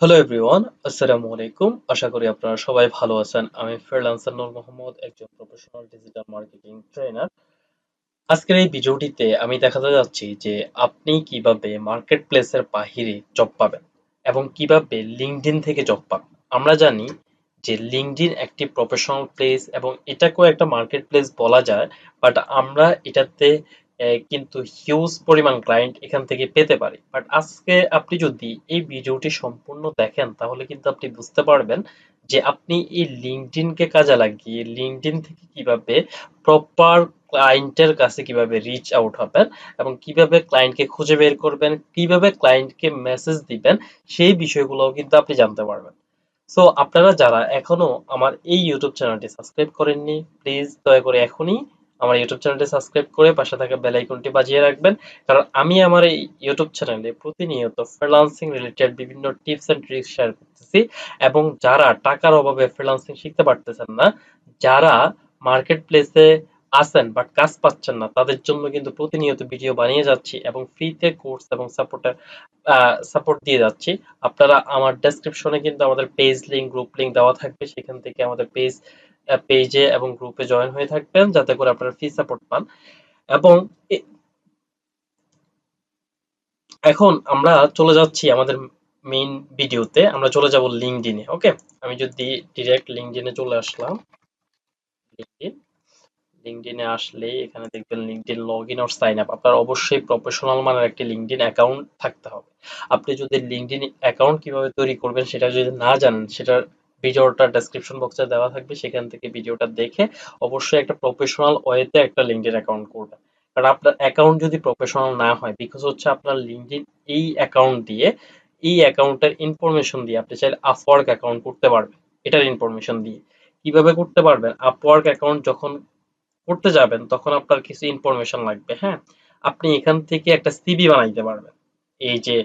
Hello everyone, আসসালামু আলাইকুম। আশা করি আপনারা সবাই ভালো আছেন। আমি ফ্রিল্যান্সার নূর মোহাম্মদ, একজন প্রফেশনাল ডিজিটাল মার্কেটিং ট্রেনার। আজকের এই ভিডিওটিতে আমি দেখাতে যাচ্ছি যে আপনি কিভাবে মার্কেট প্লেসের বাহিরে জব পাবেন এবং কিভাবে লিঙ্কডইন থেকে জব পাবেন। আমরা জানি যে লিঙ্কডইন একটি প্রফেশনাল প্লেস এবং এটাকেও একটা মার্কেট প্লেস বলা যায়, বাট আমরা এটাতে কিন্তু হিউজ পরিমাণ ক্লায়েন্ট এখান থেকে পেতে পারি। বাট আজকে আপনি যদি এই ভিডিওটি সম্পূর্ণ দেখেন তাহলে কিন্তু আপনি বুঝতে পারবেন যে আপনি এই লিঙ্কডইনকে কাজে লাগিয়ে লিঙ্কডইন থেকে কিভাবে প্রপার ক্লায়েন্টের কাছে কিভাবে রিচ আউট হবেন এবং কিভাবে ক্লায়েন্টকে খুঁজে বের করবেন, কিভাবে ক্লায়েন্টকে মেসেজ দিবেন, সেই বিষয়গুলোও কিন্তু আপনি জানতে পারবেন। সো আপনারা যারা এখনো আমার এই ইউটিউব চ্যানেলটি সাবস্ক্রাইব করেননি, প্লিজ দয়া করে এখনই আমার ইউটিউব চ্যানেলটি সাবস্ক্রাইব করে পাশে থাকা বেল আইকনটি বাজিয়ে রাখবেন। কারণ আমি আমার এই ইউটিউব চ্যানেলে প্রতিনিয়ত ফ্রিল্যান্সিং রিলেটেড বিভিন্ন টিপস এন্ড ট্রিক্স শেয়ার করতেছি। এবং যারা টাকার অভাবে ফ্রিল্যান্সিং শিখতে পারতেছেন না, যারা মার্কেট প্লেসে আছেন বাট কাজ পাচ্ছেন না, তাদের জন্য কিন্তু প্রতিনিয়ত ভিডিও বানিয়ে যাচ্ছি এবং ফ্রিতে কোর্স এবং সাপোর্ট দিয়ে যাচ্ছি। আপনারা আমার ডেসক্রিপশনে কিন্তু আমাদের পেজ লিংক, গ্রুপ লিংক দেওয়া থাকবে, সেখান থেকে আমাদের পেজে এবং গ্রুপে জয়েন হয়ে থাকবেন যাতে করে আপনারা ফ্রি সাপোর্ট পান। এবং এ- এখন আমরা চলে যাচ্ছি আমাদের মেইন ভিডিওতে, আমরা চলে যাব লিঙ্কডইনে। ওকে, আমি যদি ডিরেক্ট লিঙ্কডইনে চলে আসলাম। লিঙ্কডইন লিঙ্কডইনে আসলে এখানে দেখবেন LinkedIn login or sign up. আপনার অবশ্যই প্রফেশনাল মানের একটি লিঙ্কডইন অ্যাকাউন্ট থাকতে হবে। আপনি যদি লিঙ্কডইন অ্যাকাউন্ট কিভাবে তৈরি করবেন সেটা যদি না জানেন, সেটার ভিডিওটা ডেসক্রিপশন বক্সে দেওয়া থাকবে, সেখান থেকে ভিডিওটা দেখে অবশ্যই একটা প্রফেশনাল ওয়েতে একটা লিঙ্কডইন অ্যাকাউন্ট করবেন। কারণ আপনার অ্যাকাউন্ট যদি প্রফেশনাল না হয়, বিকজ হচ্ছে আপনার লিঙ্কডইন এই অ্যাকাউন্ট দিয়ে, এই অ্যাকাউন্টের ইনফরমেশন দিয়ে আপনি চাইলে আপওয়ার্ক অ্যাকাউন্ট করতে পারবেন। এটার ইনফরমেশন দিয়ে কিভাবে করতে পারবেন, আপওয়ার্ক অ্যাকাউন্ট যখন করতে যাবেন তখন আপনার কিছু ইনফরমেশন লাগবে। হ্যাঁ, আপনি এখান থেকে একটা সিভি বানাইতে পারবেন এই যে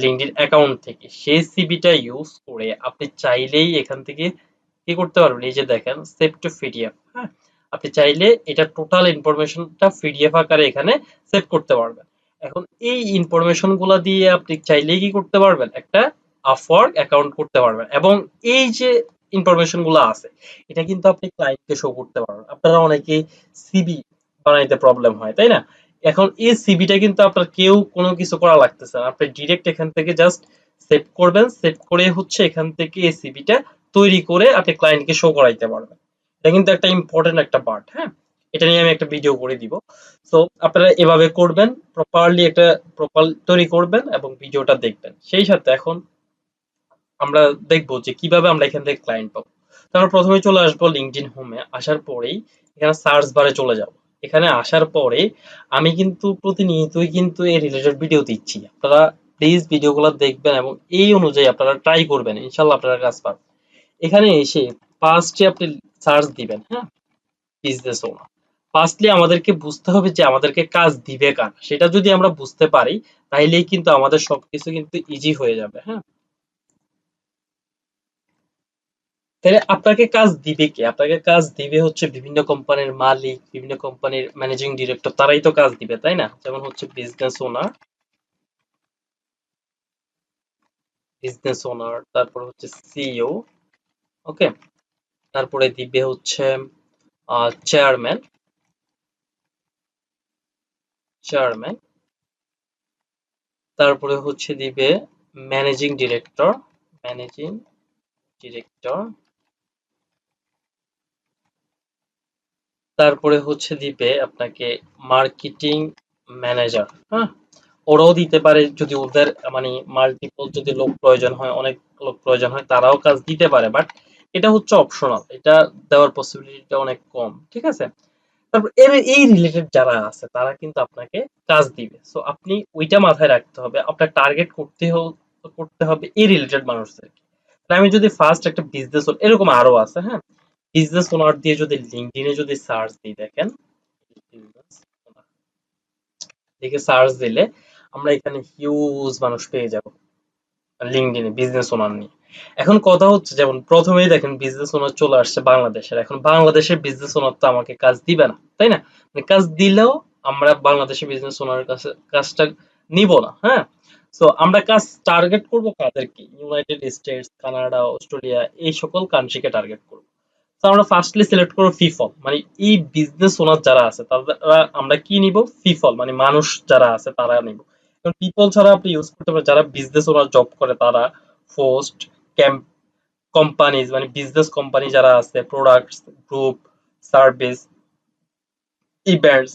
লিঙ্কডইন অ্যাকাউন্ট থেকে। সেই সিভিটা ইউজ করে আপনি চাইলেই এখান থেকে কি করতে পারবেন, এই যে দেখেন সেভ টু পিডিএফ। হ্যাঁ, আপনি চাইলে এটা টোটাল ইনফরমেশনটা পিডিএফ আকারে এখানে সেভ করতে পারবেন। এখন এই ইনফরমেশন গুলা দিয়ে আপনি চাইলেই কি করতে পারবেন, একটা আপওয়ার্ক অ্যাকাউন্ট করতে পারবেন। এবং এই যে ইনফরমেশন গুলো আছে, এটা কিন্তু আপনি ক্লায়েন্টকে শো করতে পারবেন। আপনারা অনেকেই সিভি বানাইতে প্রবলেম হয়, তাই না? এখন এই সিভিটা কিন্তু আপনার কেউ কোনো কিছু করা লাগতেছে না, আপনি ডিরেক্ট এখান থেকে জাস্ট সেভ করবেন, সেভ করে হচ্ছে এখান থেকে এই সিভিটা তৈরি করে আপনি ক্লায়েন্টকে শো করাইতে পারবেন। এটা কিন্তু একটা ইম্পর্টেন্ট একটা পার্ট। হ্যাঁ, এটা নিয়ে আমি একটা ভিডিও করে দিব। সো আপনারা এভাবে করবেন, প্রপারলি একটা প্রোফাইল তৈরি করবেন এবং ভিডিওটা দেখবেন। সেই সাথে এখন আমরা দেখবো যে কিভাবে আমরা এখান থেকে ক্লায়েন্ট পাবো। তো আমরা প্রথমে চলে আসবো লিঙ্কডইন হোমে। আসার পরেই এখানে সার্চ বারে চলে যাব। এখানে আসার পরে আমি কিন্তু প্রতিনিয়তই কিন্তু এই রিলেটেড ভিডিও দিচ্ছি। আপনারা প্লিজ ভিডিওগুলো দেখবেন এবং এই অনুযায়ী আপনারা ট্রাই করবেন, ইনশাল্লাহ আপনারা কাজ পাবেন। এখানে এসে ফার্স্টে আপনি সার্চ দিবেন। হ্যাঁ, বিজনেস ওনার। ফার্স্টলি আমাদেরকে বুঝতে হবে যে আমাদেরকে কাজ দিবে কারা। সেটা যদি আমরা বুঝতে পারি তাইলেই কিন্তু আমাদের সবকিছু কিন্তু ইজি হয়ে যাবে। হ্যাঁ, তাহলে আপনাকে কাজ দিবে কে? আপনাকে কাজ দিবে হচ্ছে বিভিন্ন কোম্পানির মালিক, বিভিন্ন কোম্পানির ম্যানেজিং ডিরেক্টর, তারাই তো কাজ দিবে, তাই না? যেমন হচ্ছে বিজনেস ওনার, তারপর হচ্ছে সিইও। ওকে, তারপরে দিবে হচ্ছে চেয়ারম্যান, চেয়ারম্যান, তারপরে হচ্ছে দিবে ম্যানেজিং ডিরেক্টর, ম্যানেজিং ডিরেক্টর, তারপরে হচ্ছে দিবে আপনাকে মার্কেটিং ম্যানেজার। হ্যাঁ, ওরাও দিতে পারে যদি ওদের মানে মাল্টিপল যদি লোক প্রয়োজন হয়, অনেক লোক প্রয়োজন হয়, তারাও কাজ দিতে পারে। বাট এটা হচ্ছে অপশনাল, এটা দেওয়ার পসিবিলিটিটা অনেক কম। ঠিক আছে, তারপর এর এই রিলেটেড যারা আছে তারা কিন্তু আপনাকে কাজ দিবে। সো আপনি ওইটা মাথায় রাখতে হবে, আপনার টার্গেট করতে হবে এই রিলেটেড মানুষদেরকে। তাহলে আমি যদি ফার্স্ট একটা বিজনেস, এরকম আরো আছে। হ্যাঁ, বিজনেস ওনার দিয়ে যদি লিঙ্কডইনে যদি সার্চ দিই, দেখেন business owner লিখে সার্চ দিলে আমরা এখানে হিউজ মানুষ পেয়ে যাব লিঙ্কডইনে বিজনেস ওনার নিয়ে। এখন কথা হচ্ছে, যেমন প্রথমেই দেখেন বিজনেস ওনার চলে আসছে বাংলাদেশের। এখন বাংলাদেশের বিজনেস ওনার তো আমাকে কাজ দিবে না, তাই না? মানে কাজ দিলেও আমরা বাংলাদেশের বিজনেস ওনারের কাছে কাজটা নিব না। হ্যাঁ, সো আমরা কাজ টার্গেট করব কাদেরকে? ইউনাইটেড স্টেটস, কানাডা, অস্ট্রেলিয়া এই সকল কান্ট্রিকে টার্গেট করব। তো আমরা ফার্স্টলি সিলেক্ট করব ফিফল, মানে এই বিজনেস ওনার যারা আছে তারা আমরা কি নিব? ফিফল মানে মানুষ যারা আছে তারা নিব। কারণ পিপল ছাড়া আপনি ইউজ করতে পারেন যারা বিজনেস ওনার জব করে তারা, পোস্ট, ক্যাম্প, কোম্পানিজ মানে বিজনেস কোম্পানি যারা আছে, প্রোডাক্টস, গ্রুপ, সার্ভিস, ইভেন্টস,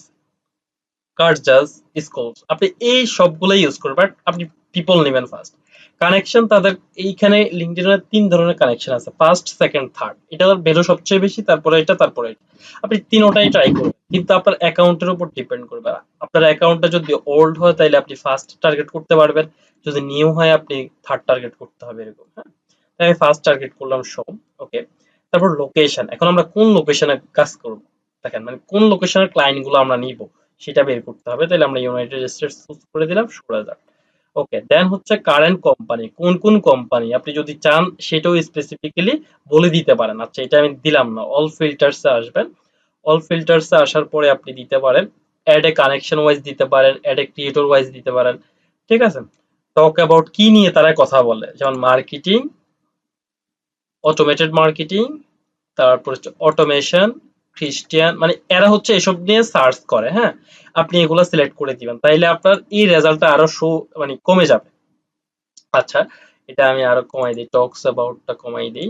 কার্জাস, স্কোপস, আপনি এই সবগুলাই ইউজ করবেন, বাট আপনি পিপল নেবেন ফার্স্ট। কানেকশন তাদের এইখানে লিঙ্কডইনের ৩ ধরনের কানেকশন আছে, ফার্স্ট, সেকেন্ড, থার্ড। এটার ভ্যালু সবচেয়ে বেশি, তারপরে এটা, তারপরে এটা। আপনি তিনোটাই ট্রাই করবেন, কিন্তু আপনার অ্যাকাউন্টের উপর ডিপেন্ড করবে। আপনার অ্যাকাউন্টটা যদি ওল্ড হয় তাহলে আপনি ফার্স্ট টার্গেট করতে পারবেন, যদি নিউ হয় আপনি থার্ড টার্গেট করতে হবে, এরকম। হ্যাঁ, তাই আমি ফার্স্ট টার্গেট করলাম সব। ওকে, তারপর লোকেশন। এখন আমরা কোন লোকেশনে কাজ করব? দেখেন, মানে কোন লোকেশনের ক্লায়েন্ট গুলো আমরা নিব সেটা বের করতে হবে। তাহলে আমরা ইউনাইটেড স্টেটস চুজ করে দিলাম 16,000। ওকে, দেন হচ্ছে কারেন্ট কোম্পানি, কোন কোন কোম্পানি আপনি যদি চান সেটাও স্পেসিফিক্যালি বলে দিতে পারেন। আচ্ছা, এটা আমি দিলাম না, অল ফিল্টারসে আসবেন। অল ফিল্টারসে আসার পরে আপনি দিতে পারেন অ্যাড এ কানেকশন ওয়াইজ দিতে পারেন, অ্যাড এ ক্রিয়েটর ওয়াইজ দিতে পারেন। ঠিক আছে, টক অ্যাবাউট কি নিয়ে তারা কথা বলে, যেমন মার্কেটিং, অটোমেটেড মার্কেটিং, তারপর হচ্ছে অটোমেশন, খ্রিস্টিয়ান, মানে এরা হচ্ছে এসব নিয়ে সার্চ করে। হ্যাঁ, আপনি এগুলো সিলেক্ট করে দিবেন, তাইলে আপনার এই রেজাল্টটা আরো মানে কমে যাবে। আচ্ছা, এটা আমি আরো কমাই দিই, টকস অ্যাবাউটটা কমাই দিই,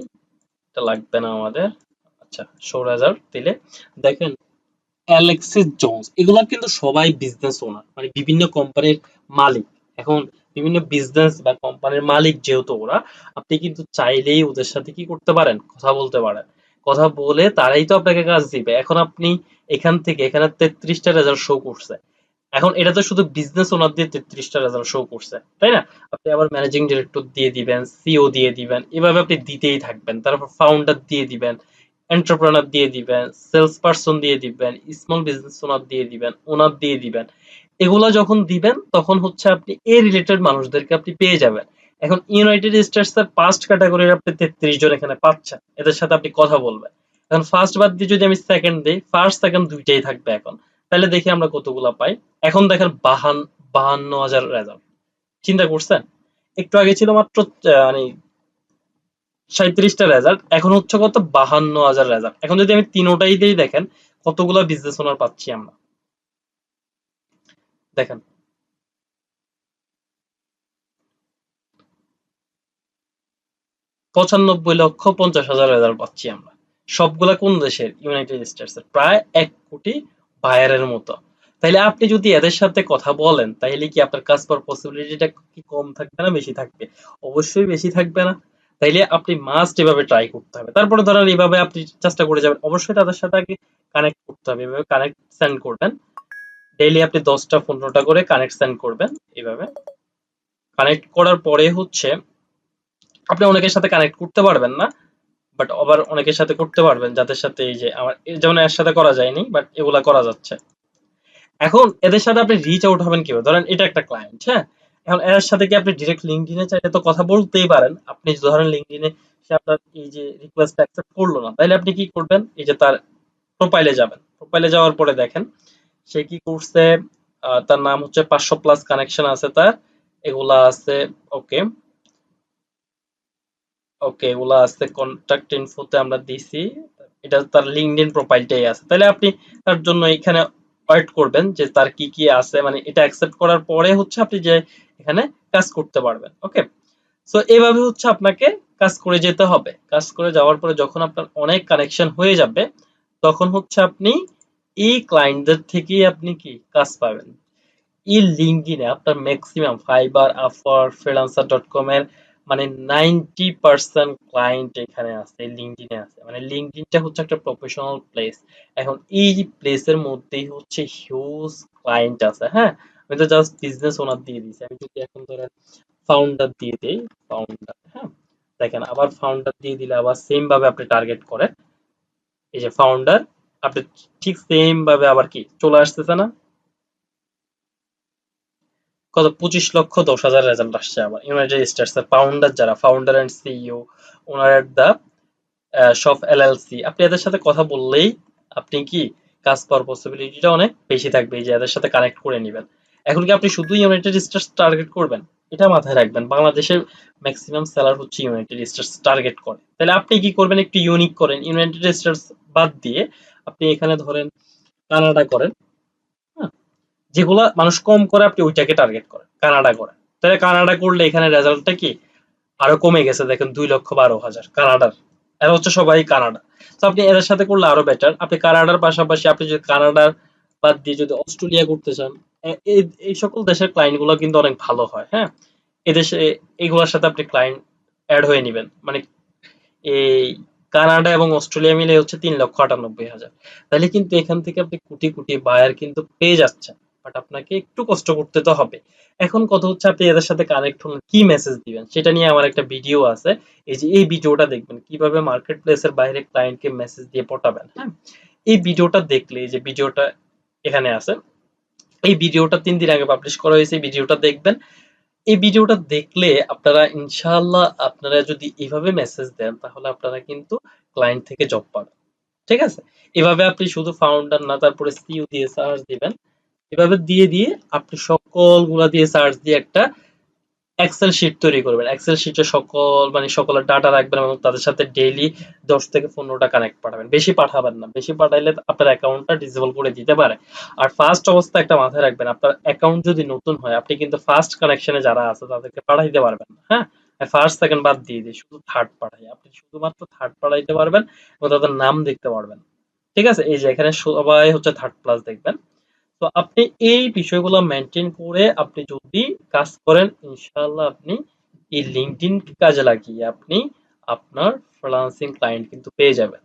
এটা লাগবে না আমাদের। আচ্ছা, 16,000 দিলে দেখেন অ্যালেক্সিস জোন্স, এগুলা কিন্তু সবাই বিজনেস ওনার, মানে বিভিন্ন কোম্পানির মালিক। এখন বিভিন্ন বিজনেস বা কোম্পানির মালিক যেহেতু ওরা, আপনি কিন্তু চাইলেই ওদের সাথে কি করতে পারেন? কথা বলতে পারেন। কথা বলে তারাই তো আপনাকে কাজ দিবে। এখন আপনি এখান থেকে এখানে 33টা রেজাল্ট শো করছে। এখন এটা তো শুধু বিজনেস ওনার দিয়ে 33টা রেজাল্ট শো করছে, তাই না? আপনি আবার ম্যানেজিং ডিরেক্টর দিয়ে দিবেন, সিও দিয়ে দিবেন, এভাবে আপনি দিতেই থাকবেন। তারপর ফাউন্ডার দিয়ে দিবেন, এন্টারপ্রেনার দিয়ে দিবেন, সেলস পারসন দিয়ে দিবেন, স্মল বিজনেস ওনার দিয়ে দিবেন, ওনার দিয়ে দিবেন। এগুলা যখন দিবেন তখন হচ্ছে আপনি এই রিলেটেড মানুষদেরকে আপনি পেয়ে যাবেন। এখন ইউনাইটেড স্টেটস এর ফার্স্ট ক্যাটাগরির আপনি 33 জন এখানে পাচ্ছেন, এদের সাথে আপনি কথা বলবেন। এখন ফার্স্ট বাদ দিয়ে যদি আমি সেকেন্ড দেই, ফার্স্ট সেকেন্ড দুইটাই থাকবে এখন। তাহলে দেখি আমরা কতগুলা পাই। এখন দেখেন 52,000 রেজাল্ট। চিন্তা করছেন? একটু আগে ছিল মাত্র মানে 37টা রেজাল্ট, এখন হচ্ছে কত? 52,000 রেজাল্ট। এখন যদি আমি তিনোটাই দেই, দেখেন কতগুলা বিজনেস ওনার পাচ্ছি আমরা। দেখেন, 95,50,000 রেজাল্ট পাচ্ছি আমরা। সবগুলা কোন দেশের? ইউনাইটেড স্টেটস এর, প্রায় 1 কোটি বায়ারের মতো। তাইলে আপনি যদি এদের সাথে কথা বলেন তাইলে কি আপনার কাজ পাওয়ার পসিবিলিটিটা কি কম থাকবে না বেশি থাকবে? অবশ্যই বেশি থাকবে না? তাইলে আপনি মাস্ট এভাবে ট্রাই করতে হবে। তারপরে ধরেন এভাবে আপনি চেষ্টা করে যাবেন, অবশ্যই তাদের সাথে আগে কানেক্ট করতে হবে। এভাবে কানেক্ট সেন্ড করবেন, ডেইলি আপনি 10টা 15টা করে কানেক্ট সেন্ড করবেন। এভাবে কানেক্ট করার পরে হচ্ছে আপনি অনেকের সাথে কানেক্ট করতে পারবেন না, বাট আবার অনেকের সাথে করতে পারবেন যাদের সাথে এই যে আমার যেমন এর সাথে করা যায়নি, বাট এগুলা করা যাচ্ছে। এখন এদের সাথে আপনি রিচ আউট হবেন কিভাবে? ধরেন এটা একটা ক্লায়েন্ট, হ্যাঁ? এখন এর সাথে কি আপনি ডিরেক্ট লিঙ্কডইনে চাইলে তো কথা বলতেই পারেন। আপনি ধরেন লিঙ্কডইনে সে আপনার এই যে রিকোয়েস্ট অ্যাকসেপ্ট করলো না, তাইলে আপনি কি করবেন? এই যে তার প্রোফাইলে যাবেন। প্রোফাইলে যাওয়ার পরে দেখেন সে কি করছে। তার নাম হচ্ছে 500 প্লাস কানেকশন আছে তার, এগুলা আছে। ওকে, ওকে, এগুলা আছে কন্টাক্ট ইনফোতে আমরা দিছি। এটা তার লিঙ্কডইন প্রোফাইলটাই আছে। তাহলে আপনি তার জন্য এখানে ওয়েট করবেন যে তার কি কি আছে, মানে এটা অ্যাকসেপ্ট করার পরে হচ্ছে আপনি যে এখানে কাজ করতে পারবেন। ওকে, সো এভাবে হচ্ছে আপনাকে কাজ করে যেতে হবে। কাজ করে যাওয়ার পরে যখন আপনার অনেক কানেকশন হয়ে যাবে তখন হচ্ছে আপনি এই ক্লায়েন্টদের থেকেই আপনি কি কাজ পাবেন। এই লিঙ্কডইনে আপনার ম্যাক্সিমাম ফাইবার, আপওয়ার্ক, ফ্রিল্যান্সার.কম এর মানে 90% ক্লায়েন্ট এখানে আছে, লিঙ্কডইনে আছে। মানে লিঙ্কডইনটা হচ্ছে একটা প্রফেশনাল প্লেস। এখন এই প্লেসের মধ্যেই হচ্ছে হিউজ ক্লায়েন্ট আছে। হ্যাঁ, আমি তো জাস্ট বিজনেস ওনার দিয়ে দিয়েছি। আমি যদি এখন ধরেন ফাউন্ডার দিয়ে দেই, ফাউন্ডার, হ্যাঁ, দেখেন আবার ফাউন্ডার দিয়ে দিলে আবার সেম ভাবে আপনি টার্গেট করেন। এই যে ফাউন্ডার, আপনি ঠিক সেম ভাবে আবার কি চলে আসতেছে না? কত? 25,10,000 রেজাল্ট আসছে আবার ইউনাইটেড স্টেটস এর ফাউন্ডার যারা, founder and CEO, owner at the shop LLC. আপনি এদের সাথে কথা বললেই আপনি কি কাজ পাওয়ার পসিবিলিটিটা অনেক বেশি থাকবে, এই যে এদের সাথে কানেক্ট করে নিবেন। এখন কি আপনি শুধু ইউনাইটেড স্টেটস টার্গেট করবেন? এটা মাথায় রাখবেন। বাংলাদেশের ম্যাক্সিমাম সেলার হচ্ছে ইউনাইটেড স্টেটস টার্গেট করে। তাহলে আপনি কি করবেন, একটু ইউনিক করেন। ইউনাইটেড স্টেটস বাদ দিয়ে আপনি এখানে ধরেন কানাডা করেন। হ্যাঁ? যেগুলা মানুষ কম করে আপনি ওইটাকে টার্গেট করেন। কানাডা করেন। তাহলে কানাডা করলে এখানে রেজাল্টটা কি? আরো কমে গেছে দেখেন 2,12,000 কানাডার। এরা হচ্ছে সবাই কানাডা। তো আপনি এদের সাথে করলে আরো বেটার। আপনি কানাডার পাশাপাশি আপনি যদি কানাডার বাদ দিয়ে যদি অস্ট্রেলিয়া করতে চান, এই সকল দেশের ক্লায়েন্ট গুলো কিন্তু অনেক ভালো হয়। হ্যাঁ, এদেশে এইগুলোর সাথে আপনি ক্লায়েন্ট অ্যাড হয়ে নেবেন। মানে এই কানাডা এবং অস্ট্রেলিয়া মিলে হচ্ছে 3,98,000। তাহলে কিন্তু এখান থেকে আপনি কোটি কোটি বায়ার কিন্তু পেয়ে যাচ্ছেন। বাট আপনাকে একটু কষ্ট করতে তো হবে। এখন কথা হচ্ছে আপনি এদের সাথে কানেক্ট হন, কি মেসেজ দিবেন সেটা নিয়ে আমার একটা ভিডিও আছে। এই যে এই ভিডিওটা দেখবেন কিভাবে মার্কেট প্লেসের বাইরে ক্লায়েন্টকে মেসেজ দিয়ে পটাবেন। হ্যাঁ, এই ভিডিওটা দেখলে, এই যে ভিডিওটা এখানে আছে, এই ভিডিওটা 3 দিন আগে পাবলিশ করা হয়েছে, এই ভিডিওটা দেখবেন। এই ভিডিওটা দেখলে আপনারা ইনশাআল্লাহ আপনারা যদি এভাবে মেসেজ দেন তাহলে আপনারা কিন্তু ক্লায়েন্ট থেকে জব পাবেন। ঠিক আছে? এভাবে আপনি শুধু ফাউন্ডার না, তারপরে সিইও দিয়ে সার্চ দিবেন। এভাবে দিয়ে আপনি সকলগুলা দিয়ে সার্চ দিয়ে একটা এক্সেল শিট তৈরি করবেন। এক্সেল শিটে সকলের ডাটা রাখবেন এবং তাদের সাথে ডেইলি 10 থেকে 15টা কানেক্ট পাঠাবেন। বেশি পাঠাবেন না। বেশি পাঠাইলে আপনার অ্যাকাউন্টটা ডিসেবল করে দিতে পারে। আর ফার্স্ট অবস্থায় একটা মাথায় রাখবেন, আপনার অ্যাকাউন্ট যদি নতুন হয় আপনি কিন্তু ফার্স্ট কানেকশনে যারা আছে তাদেরকে পাঠাইতে পারবেন না। হ্যাঁ? ফার্স্ট সেকেন্ড বাদ দিয়ে শুধু থার্ড পাঠাই। আপনি শুধুমাত্র থার্ড পাঠাইতে পারবেন এবং তাদের নাম দেখতে পারবেন। ঠিক আছে? এই যে এখানে সবাই হচ্ছে থার্ড প্লাস দেখবেন। তো আপনি এই বিষয়গুলো মেনটেন করে আপনি যদি কাজ করেন ইনশাআল্লাহ আপনি এই লিঙ্কডইন কাজে লাগিয়ে আপনি আপনার ফ্রিল্যান্সিং ক্লায়েন্ট কিন্তু পেয়ে যাবেন।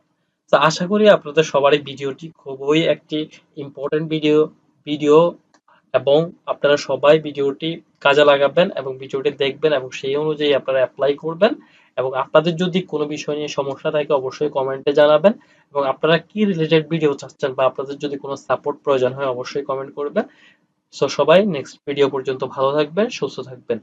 তো আশা করি আপনাদের সবারই ভিডিওটি খুবই একটি ইম্পর্টেন্ট ভিডিও এবং আপনারা সবাই ভিডিওটি কাজে লাগাবেন এবং ভিডিওটি দেখবেন এবং সেই অনুযায়ী আপনারা অ্যাপ্লাই করবেন। এবং আপনাদের যদি কোনো বিষয় নিয়ে সমস্যা থাকে অবশ্যই কমেন্টে জানাবেন এবং আপনারা কি রিলেটেড ভিডিও চাচ্ছেন বা আপনাদের যদি কোনো সাপোর্ট প্রয়োজন হয় অবশ্যই কমেন্ট করবেন। সো সবাই নেক্সট ভিডিও পর্যন্ত ভালো থাকবেন, সুস্থ থাকবেন।